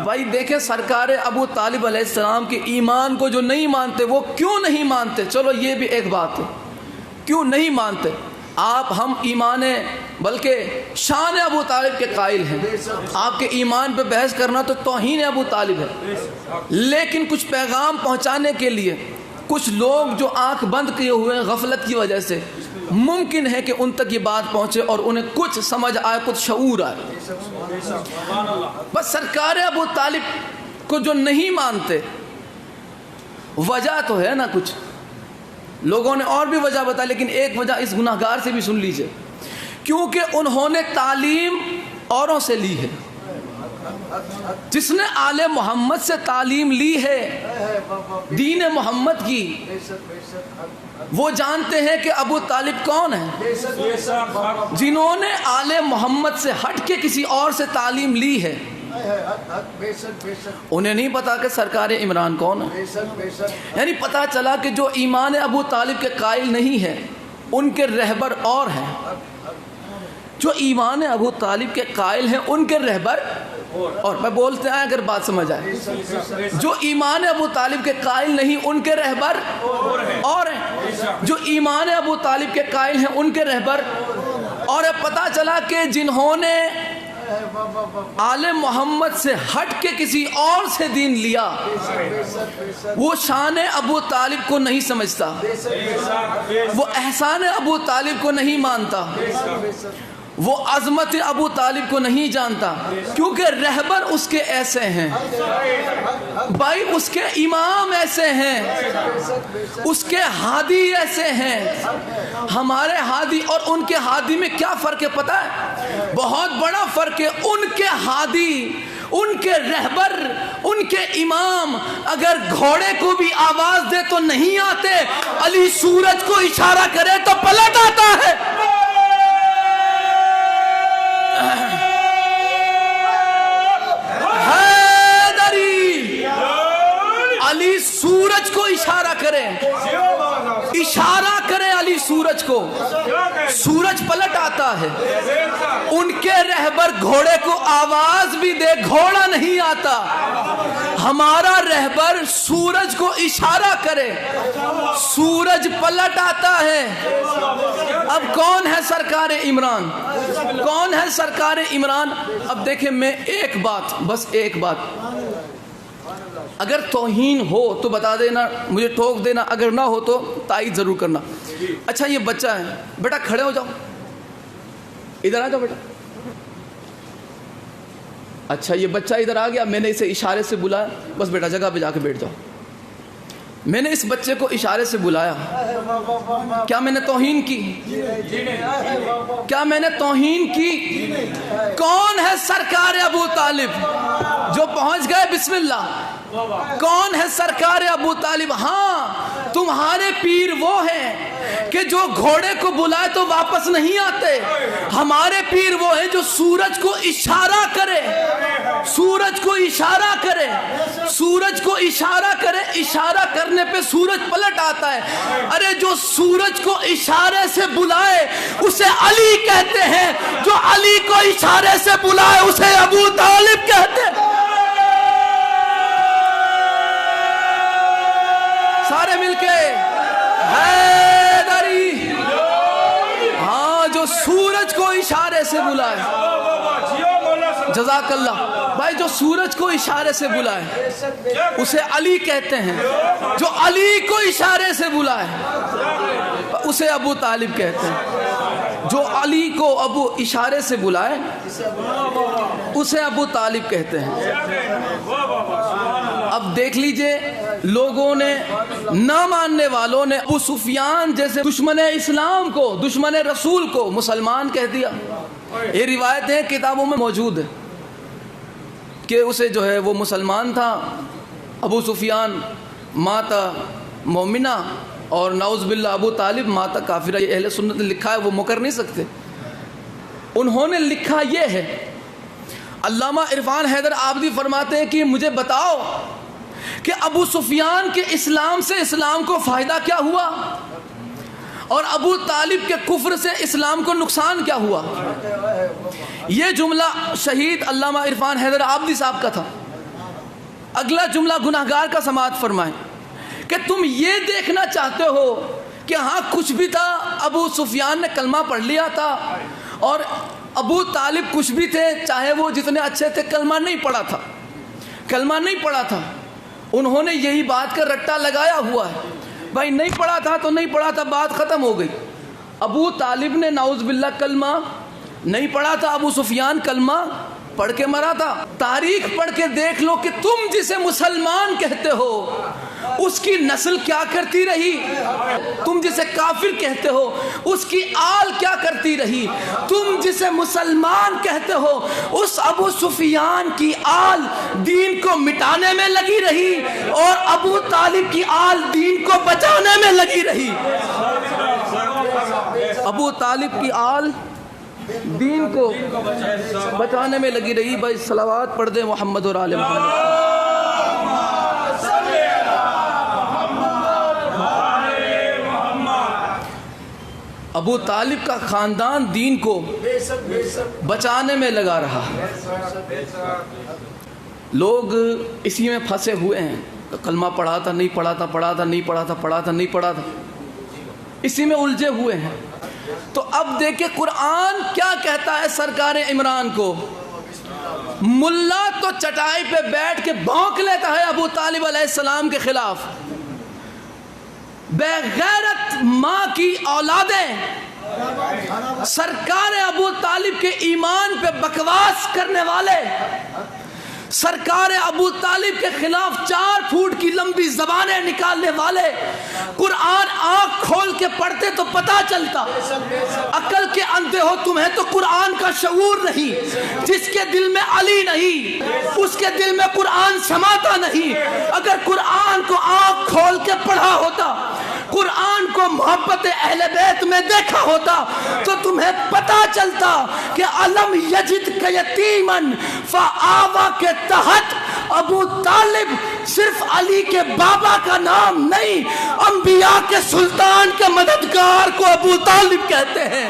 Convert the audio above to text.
بھائی دیکھیں سرکار ابو طالب علیہ السلام کے ایمان کو جو نہیں مانتے وہ کیوں نہیں مانتے؟ چلو یہ بھی ایک بات ہے، کیوں نہیں مانتے؟ آپ ہم ایمان بلکہ شان ابو طالب کے قائل ہیں، آپ کے ایمان پہ بحث کرنا تو توہین ابو طالب ہے، لیکن کچھ پیغام پہنچانے کے لیے کچھ لوگ جو آنکھ بند کیے ہوئے ہیں غفلت کی وجہ سے، ممکن ہے کہ ان تک یہ بات پہنچے اور انہیں کچھ سمجھ آئے، کچھ شعور آئے۔ بس سرکار ابو طالب کو جو نہیں مانتے وجہ تو ہے نا کچھ، لوگوں نے اور بھی وجہ بتا، لیکن ایک وجہ اس گناہگار سے بھی سن لیجئے، کیونکہ انہوں نے تعلیم اوروں سے لی ہے۔ جس نے آل محمد سے تعلیم لی ہے دین محمد کی، وہ جانتے ہیں کہ ابو طالب کون ہے۔ جنہوں نے آل محمد سے ہٹ کے کسی اور سے تعلیم لی ہے انہیں نہیں پتا کہ سرکار عمران کون ہے۔ یعنی پتا چلا کہ جو ایمان ابو طالب کے قائل نہیں ہے ان کے رہبر اور ہیں، جو ایمان ابو طالب کے قائل ہیں ان کے رہبر اور میں بولتے ہیں اگر بات سمجھ آئے، جو ایمان ابو طالب کے قائل نہیں ان کے رہبر اور ہیں، جو ایمان ابو طالب کے قائل ہیں ان کے رہبر اور پتا چلا کہ جنہوں نے آل محمد سے ہٹ کے کسی اور سے دین لیا وہ شان ابو طالب کو نہیں سمجھتا، وہ احسان ابو طالب کو نہیں مانتا، وہ عظمت ابو طالب کو نہیں جانتا، کیونکہ رہبر اس کے ایسے ہیں بھائی، اس کے امام ایسے ہیں، اس کے ہادی ایسے ہیں۔ ہمارے ہادی اور ان کے ہادی میں کیا فرق ہے پتہ ہے؟ بہت بڑا فرق ہے۔ ان کے ہادی، ان کے رہبر، ان کے امام اگر گھوڑے کو بھی آواز دے تو نہیں آتے، علی سورج کو اشارہ کرے تو پلٹ آتا ہے۔ علی سورج کو اشارہ کرے، اشارہ کرے علی سورج کو، سورج پلٹ آتا ہے۔ ان کے رہبر گھوڑے کو آواز بھی دے گھوڑا نہیں آتا، ہمارا رہبر سورج کو اشارہ کرے سورج پلٹ آتا ہے۔ اب کون ہے سرکار عمران؟ کون ہے سرکار عمران؟ اب دیکھیں میں ایک بات، بس ایک بات، اگر توہین ہو تو بتا دینا، مجھے ٹوک دینا، اگر نہ ہو تو تائید ضرور کرنا۔ اچھا یہ بچہ ہے، بیٹا کھڑے ہو جاؤ، ادھر آ جاؤ بیٹا۔ اچھا یہ بچہ ادھر آ گیا، میں نے اسے اشارے سے بلایا، بس بیٹا جگہ پہ جا کے بیٹھ جاؤ۔ میں نے اس بچے کو اشارے سے بلایا، کیا میں نے توہین کی؟ کیا میں نے توہین کی؟ کون ہے سرکار ابو طالب جو پہنچ گئے؟ بسم اللہ۔ کون ہے سرکار ابو طالب؟ ہاں تمہارے پیر وہ ہیں کہ جو گھوڑے کو بلائے تو واپس نہیں آتے، ہمارے پیر وہ ہیں جو سورج کو اشارہ کرے، سورج کو اشارہ کرے، سورج کو اشارہ کرے، اشارہ کرنے پہ سورج پلٹ آتا ہے۔ ارے جو سورج کو اشارے سے بلائے اسے علی کہتے ہیں، جو علی کو اشارے سے بلائے اسے ابو طالب کہتے ہیں۔ سارے مل کے حیدری، ہاں جو سورج کو اشارے سے بلائے، جزاک اللہ بھائی، جو سورج کو اشارے سے بلائے اسے علی کہتے ہیں، جو علی کو اشارے سے بلائے اسے ابو طالب کہتے ہیں، جو علی کو ابو اشارے سے بلائے اسے ابو طالب کہتے ہیں۔ اب دیکھ لیجئے لوگوں نے، نہ ماننے والوں نے ابو سفیان جیسے دشمن اسلام کو، دشمن رسول کو مسلمان کہہ دیا۔ یہ روایتیں کتابوں میں موجود ہے کہ اسے جو ہے وہ مسلمان تھا ابو سفیان، ماتا مومنہ، اور نعوذ باللہ ابو طالب ماتا کافرہ۔ یہ اہل سنت نے لکھا ہے، وہ مکر نہیں سکتے۔ انہوں نے لکھا یہ ہے، علامہ عرفان حیدر عابدی فرماتے ہیں کہ مجھے بتاؤ کہ ابو سفیان کے اسلام سے اسلام کو فائدہ کیا ہوا اور ابو طالب کے کفر سے اسلام کو نقصان کیا ہوا۔ یہ جملہ شہید علامہ عرفان حیدر عابدی صاحب کا تھا۔ اگلا جملہ گناہگار کا سماعت فرمائیں کہ تم یہ دیکھنا چاہتے ہو کہ ہاں کچھ بھی تھا، ابو سفیان نے کلمہ پڑھ لیا تھا، اور ابو طالب کچھ بھی تھے، چاہے وہ جتنے اچھے تھے، کلمہ نہیں پڑھا تھا، کلمہ نہیں پڑھا تھا، انہوں نے یہی بات کا رٹا لگایا ہوا ہے، بھائی نہیں پڑھا تھا تو نہیں پڑھا تھا، بات ختم ہو گئی۔ ابو طالب نے نعوذ باللہ کلمہ نہیں پڑھا تھا، ابو سفیان کلمہ پڑھ کے مرا تھا۔ تاریخ پڑھ کے دیکھ لو کہ تم جسے مسلمان کہتے ہو اس کی نسل کیا کرتی رہی، تم جسے کافر کہتے ہو اس کی آل کیا کرتی رہی، تم جسے مسلمان کہتے ہو اس ابو سفیان کی آل دین کو مٹانے میں لگی رہی، اور ابو طالب کی آل دین کو بچانے میں لگی رہی۔ ابو طالب کی آل دین کو بچانے میں لگی رہی۔ بھائی صلوات پڑھ دیں محمد اور آل محمد۔ ابو طالب کا خاندان دین کو بچانے میں لگا رہا، لوگ اسی میں پھنسے ہوئے ہیں، کلمہ پڑھا تھا نہیں پڑھا تھا، پڑھا تھا نہیں پڑھا تھا، پڑھا تھا نہیں پڑھا تھا، اسی میں الجھے ہوئے ہیں۔ تو اب دیکھیں قرآن کیا کہتا ہے سرکار عمران کو۔ ملا تو چٹائی پہ بیٹھ کے بھونک لیتا ہے ابو طالب علیہ السلام کے خلاف، بے غیرت ماں کی اولادیں سرکار ابو طالب کے ایمان پہ بکواس کرنے والے، سرکار ابو طالب کے خلاف 4 فٹ کی لمبی زبانیں نکالنے والے، قرآن آنکھ کھول کے پڑھتے تو پتہ چلتا، عقل کے اندھے ہو تمہیں تو قرآن کا شعور نہیں۔ جس کے دل میں علی نہیں اس کے دل میں قرآن سماتا نہیں۔ اگر قرآن کو آنکھ کھول کے پڑھا ہوتا، قرآن کو محبت اہل بیت میں دیکھا ہوتا، تو تمہیں پتہ چلتا کہ علم یجد کا یتیمن فآوا کے تحت ابو طالب صرف علی کے بابا کا نام نہیں، انبیاء کے سلطان کے مددگار کو ابو طالب کہتے ہیں۔